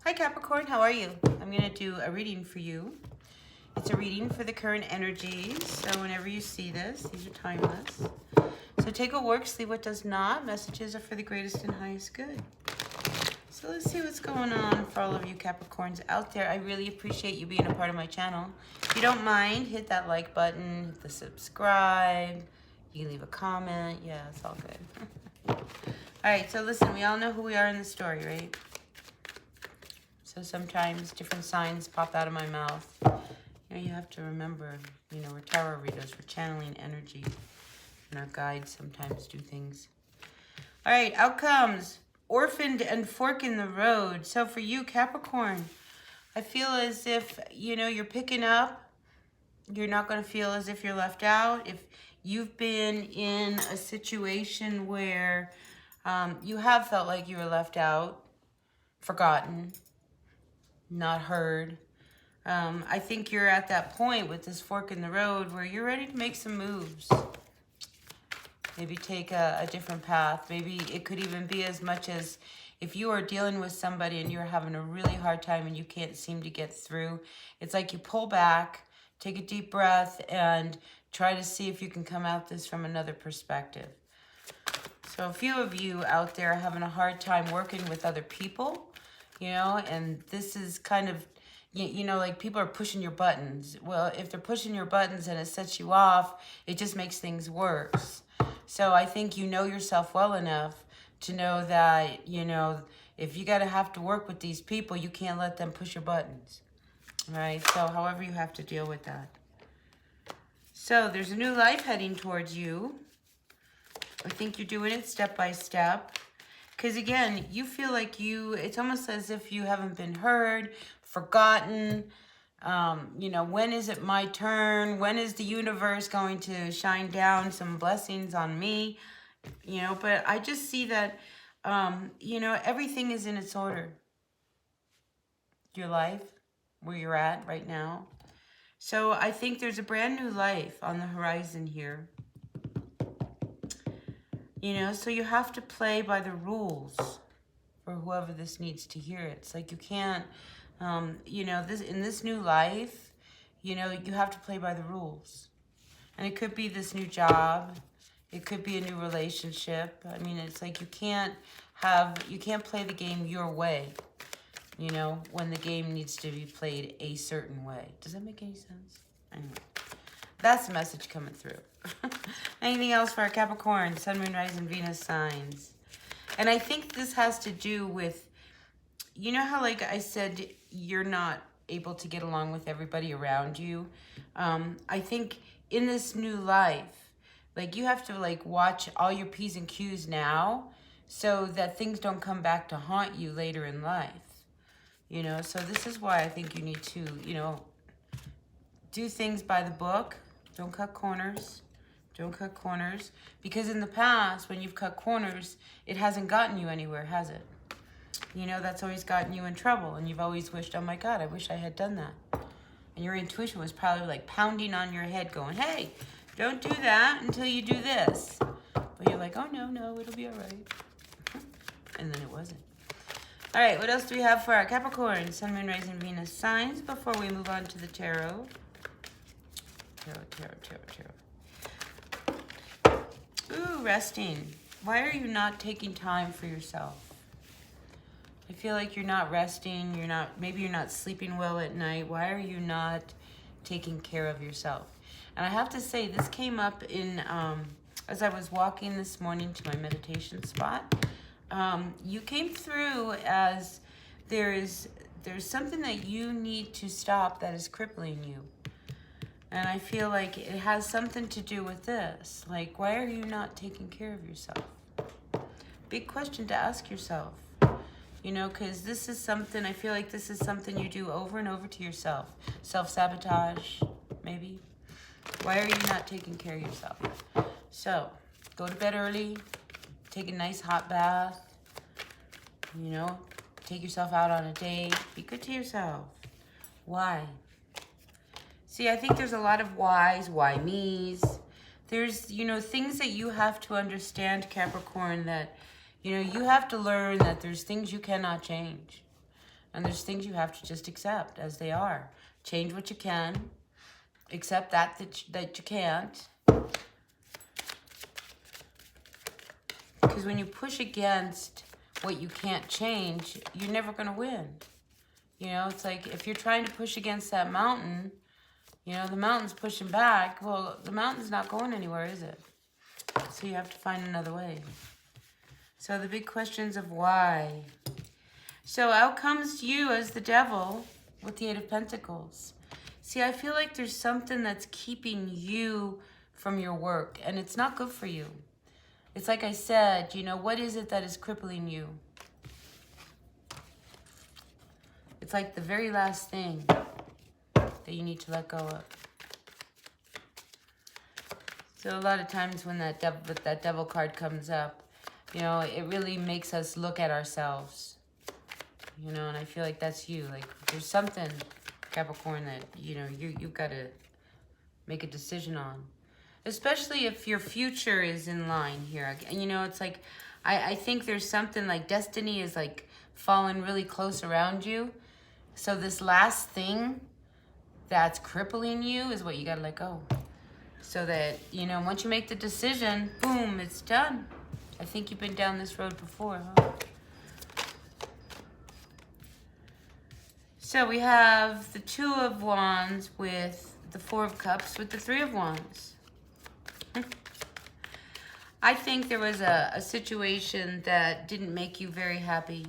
Hi Capricorn, how are you? I'm going to do a reading for you. It's a reading for the current energies, so whenever you see this, these are timeless. So take what works, leave what does not. Messages are for the greatest and highest good. So let's see what's going on for all of you Capricorns out there. I really appreciate you being a part of my channel. If you don't mind, hit that like button, hit the subscribe. You can leave a comment. Yeah, it's all good. All right, so listen, we all know who we are in the story, right? So sometimes different signs pop out of my mouth. You know, you have to remember, you know, we're tarot readers, we're channeling energy. And our guides sometimes do things. All right, outcomes. Orphaned and fork in the road. So for you, Capricorn, I feel as if, you know, you're picking up. You're not going to feel as if you're left out. If you've been in a situation where you have felt like you were left out, forgotten, not heard, I think you're at that point with this fork in the road where you're ready to make some moves. Maybe take a different path. Maybe it could even be as much as if you are dealing with somebody and you're having a really hard time and you can't seem to get through. It's like you pull back, take a deep breath, and try to see if you can come at this from another perspective. So a few of you out there are having a hard time working with other people, you know, and this is kind of, you know, like people are pushing your buttons. Well, if they're pushing your buttons and it sets you off, it just makes things worse. So I think you know yourself well enough to know that, you know, if you got to have to work with these people, you can't let them push your buttons. All right? So however you have to deal with that. So there's a new life heading towards you. I think you're doing it step by step. Because again, you feel like it's almost as if you haven't been heard, forgotten. You know, when is it my turn? When is the universe going to shine down some blessings on me? You know, but I just see that, you know, everything is in its order. Your life, where you're at right now. So I think there's a brand new life on the horizon here. You know, so you have to play by the rules for whoever this needs to hear it. It's like you can't, you know, in this new life, you know, you have to play by the rules. And it could be this new job. It could be a new relationship. I mean, it's like you can't play the game your way, you know, when the game needs to be played a certain way. Does that make any sense? Anyway, that's the message coming through. Anything else for our Capricorn, Sun, Moon, Rising, Venus signs? And I think this has to do with, you know how, like I said, you're not able to get along with everybody around you. I think in this new life, like you have to like watch all your P's and Q's now so that things don't come back to haunt you later in life. You know, so this is why I think you need to, you know, do things by the book. Don't cut corners. Don't cut corners. Because in the past, when you've cut corners, it hasn't gotten you anywhere, has it? You know, that's always gotten you in trouble. And you've always wished, oh my God, I wish I had done that. And your intuition was probably like pounding on your head going, hey, don't do that until you do this. But you're like, oh no, it'll be all right. And then it wasn't. All right, what else do we have for our Capricorn, Sun, Moon, Rising, Venus signs before we move on to the tarot? Tarot. Ooh, resting. Why are you not taking time for yourself? I feel like you're not resting. Maybe you're not sleeping well at night. Why are you not taking care of yourself? And I have to say, this came up in, as I was walking this morning to my meditation spot. You came through as there's something that you need to stop that is crippling you. And I feel like it has something to do with this. Like, why are you not taking care of yourself? Big question to ask yourself. You know, because this is something, I feel like this is something you do over and over to yourself. Self-sabotage, maybe. Why are you not taking care of yourself? So, go to bed early. Take a nice hot bath. You know, take yourself out on a date. Be good to yourself. Why? See, I think there's a lot of whys, why me's. There's, you know, things that you have to understand, Capricorn, that, you know, you have to learn that there's things you cannot change. And there's things you have to just accept as they are. Change what you can. Accept that you can't. Because when you push against what you can't change, you're never going to win. You know, it's like if you're trying to push against that mountain, you know, the mountain's pushing back. Well, the mountain's not going anywhere, is it? So you have to find another way. So the big questions of why. So out comes you as the devil with the Eight of Pentacles. See, I feel like there's something that's keeping you from your work, and it's not good for you. It's like I said, you know, what is it that is crippling you? It's like the very last thing that you need to let go of. So a lot of times when that devil card comes up, you know, it really makes us look at ourselves. You know, and I feel like that's you. Like there's something, Capricorn, that, you know, you've got to make a decision on. Especially if your future is in line here. And, you know, it's like, I think there's something like destiny is like falling really close around you. So this last thing that's crippling you is what you got to let go. So that, you know, once you make the decision, boom, it's done. I think you've been down this road before, huh? So we have the Two of Wands with the Four of Cups with the Three of Wands. I think there was a situation that didn't make you very happy,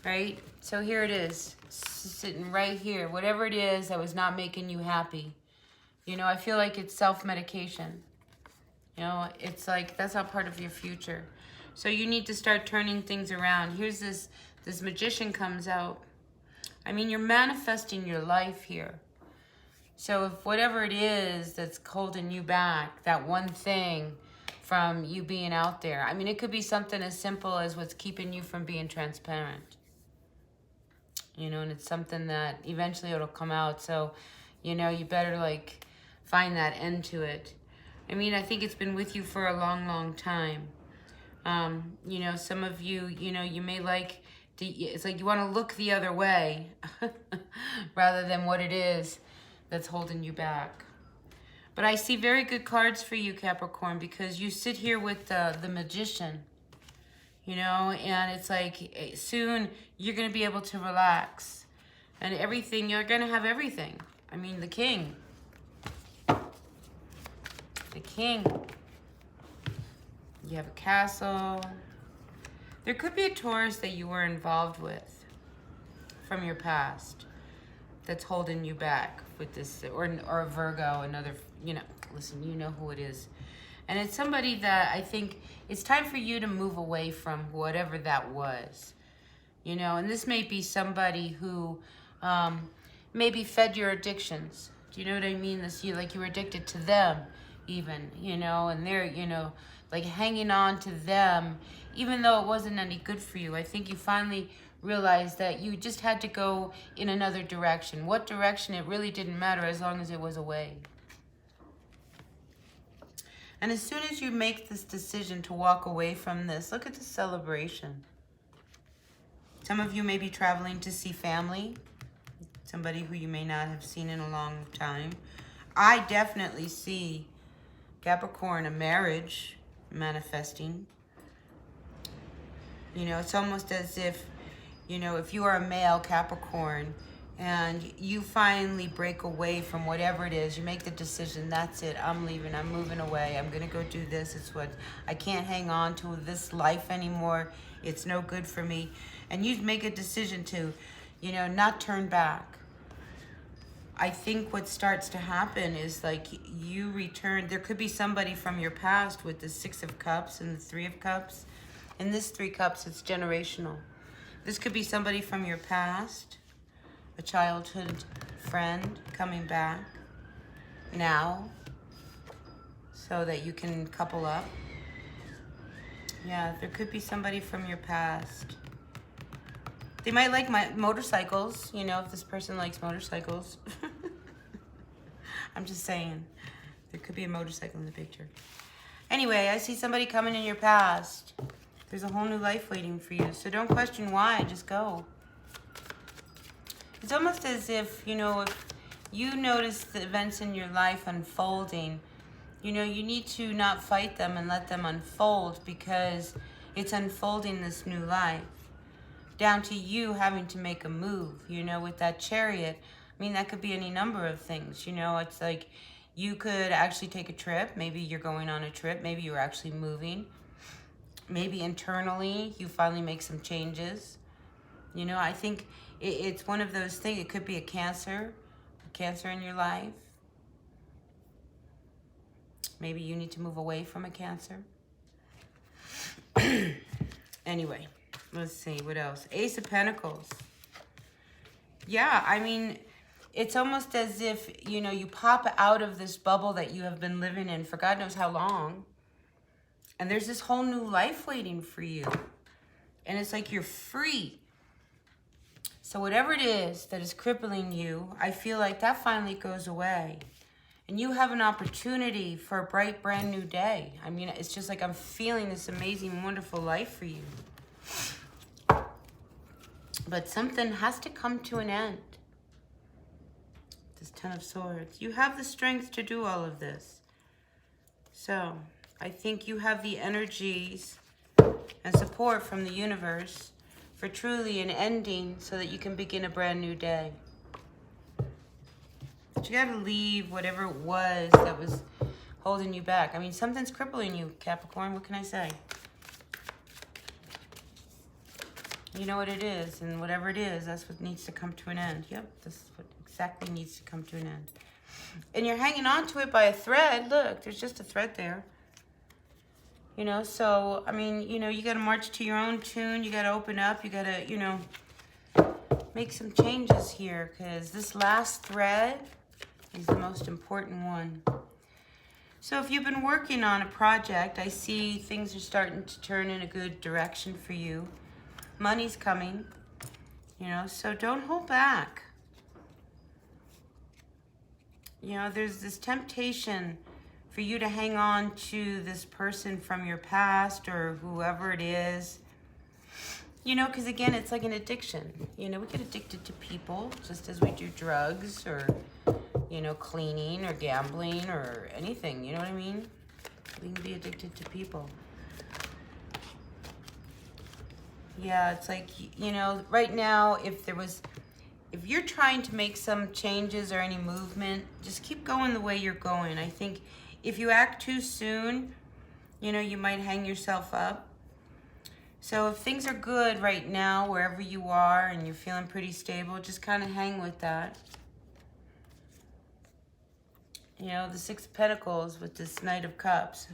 right? So here it is, sitting right here. Whatever it is that was not making you happy. You know, I feel like it's self-medication. You know, it's like that's not part of your future. So you need to start turning things around. Here's this Magician comes out. I mean, you're manifesting your life here. So if whatever it is that's holding you back, that one thing from you being out there. I mean, it could be something as simple as what's keeping you from being transparent. You know, and it's something that eventually it'll come out. So, you know, you better like find that end to it. I mean, I think it's been with you for a long, long time. You know, some of you, you know, you may like, it's like you want to look the other way rather than what it is that's holding you back. But I see very good cards for you, Capricorn, because you sit here with the Magician, you know, and it's like soon you're going to be able to relax. And everything, you're going to have everything. I mean, the King. The King. You have a castle. There could be a Taurus that you were involved with from your past that's holding you back with this, or a Virgo, another, you know, listen, you know who it is. And it's somebody that I think it's time for you to move away from whatever that was, you know, and this may be somebody who maybe fed your addictions. Do you know what I mean? This, you like you were addicted to them even, you know, and they're, you know, like hanging on to them, even though it wasn't any good for you. I think you finally realized that you just had to go in another direction. What direction, it really didn't matter as long as it was away. And as soon as you make this decision to walk away from this, look at the celebration. Some of you may be traveling to see family, somebody who you may not have seen in a long time. I definitely see, Capricorn, a marriage manifesting. You know, it's almost as if, you know, if you are a male Capricorn and you finally break away from whatever it is, you make the decision, that's it, I'm leaving, I'm moving away, I'm going to go do this, it's what, I can't hang on to this life anymore, it's no good for me. And you make a decision to, you know, not turn back. I think what starts to happen is like you return, there could be somebody from your past with the Six of Cups and the Three of Cups. In this Three Cups, it's generational. This could be somebody from your past, a childhood friend coming back now so that you can couple up. Yeah, there could be somebody from your past. They might like motorcycles, you know, if this person likes motorcycles. I'm just saying, there could be a motorcycle in the picture. Anyway, I see somebody coming in your past. There's a whole new life waiting for you. So don't question why, just go. It's almost as if, you know, if you notice the events in your life unfolding, you know, you need to not fight them and let them unfold, because it's unfolding this new life. Down to you having to make a move, you know, with that Chariot. I mean, that could be any number of things, you know. It's like you could actually take a trip. Maybe you're going on a trip. Maybe you're actually moving. Maybe internally you finally make some changes. You know, I think it's one of those things. It could be a cancer in your life. Maybe you need to move away from a Cancer. Anyway, let's see, what else? Ace of Pentacles. Yeah, I mean, it's almost as if, you know, you pop out of this bubble that you have been living in for God knows how long. And there's this whole new life waiting for you. And it's like you're free. So whatever it is that is crippling you, I feel like that finally goes away. And you have an opportunity for a bright, brand new day. I mean, it's just like I'm feeling this amazing, wonderful life for you. But something has to come to an end. This Ten of Swords. You have the strength to do all of this. So, I think you have the energies and support from the universe for truly an ending so that you can begin a brand new day. But you got to leave whatever it was that was holding you back. I mean, something's crippling you, Capricorn. What can I say? You know what it is, and whatever it is, that's what needs to come to an end. Yep, this is what exactly needs to come to an end. And you're hanging on to it by a thread. Look, there's just a thread there. You know, so, I mean, you know, you got to march to your own tune. You got to open up. You got to, you know, make some changes here, because this last thread is the most important one. So if you've been working on a project, I see things are starting to turn in a good direction for you. Money's coming, you know, so don't hold back. You know, there's this temptation for you to hang on to this person from your past or whoever it is. You know, because again, it's like an addiction. You know, we get addicted to people just as we do drugs or, you know, cleaning or gambling or anything. You know what I mean? We can be addicted to people. Yeah, it's like, you know, right now, if you're trying to make some changes or any movement, just keep going the way you're going. I think if you act too soon, you know, you might hang yourself up. So if things are good right now, wherever you are, and you're feeling pretty stable, just kind of hang with that. You know, the Six of Pentacles with this Knight of Cups.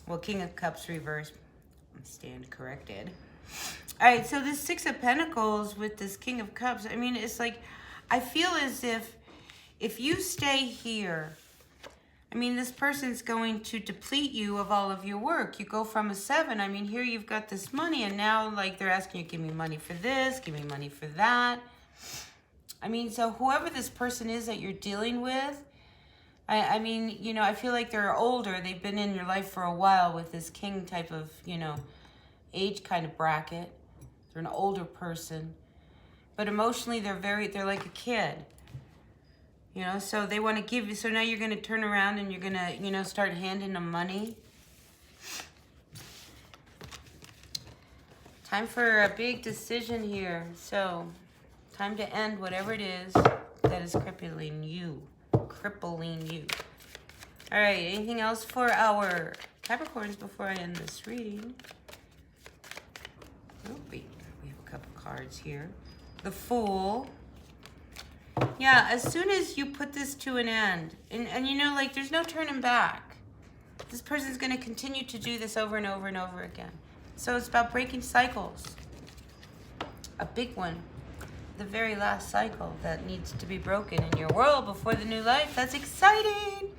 Well, King of Cups reversed. I stand corrected. All right, so this Six of Pentacles with this King of Cups, I mean, it's like, I feel as if you stay here, I mean, this person's going to deplete you of all of your work. You go from a 7, I mean, here you've got this money, and now, like, they're asking you, give me money for this, give me money for that. I mean, so whoever this person is that you're dealing with, I mean, you know, I feel like they're older. They've been in your life for a while with this king type of, you know, age kind of bracket. They're an older person. But emotionally, they're like a kid. You know, so they want to give you, so now you're going to turn around and you're going to, you know, start handing them money. Time for a big decision here. So, time to end whatever it is that is crippling you. All right, anything else for our Capricorns before I end this reading? Oh, wait, we have a couple cards here. The Fool. Yeah, as soon as you put this to an end, and you know, like, there's no turning back. This person's going to continue to do this over and over and over again. So it's about breaking cycles. A big one. The very last cycle that needs to be broken in your world before the new life. That's exciting.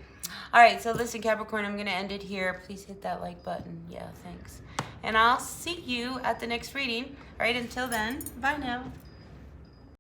All right, so listen, Capricorn, I'm going to end it here. Please hit that like button. Yeah, thanks. And I'll see you at the next reading. All right, until then, bye now.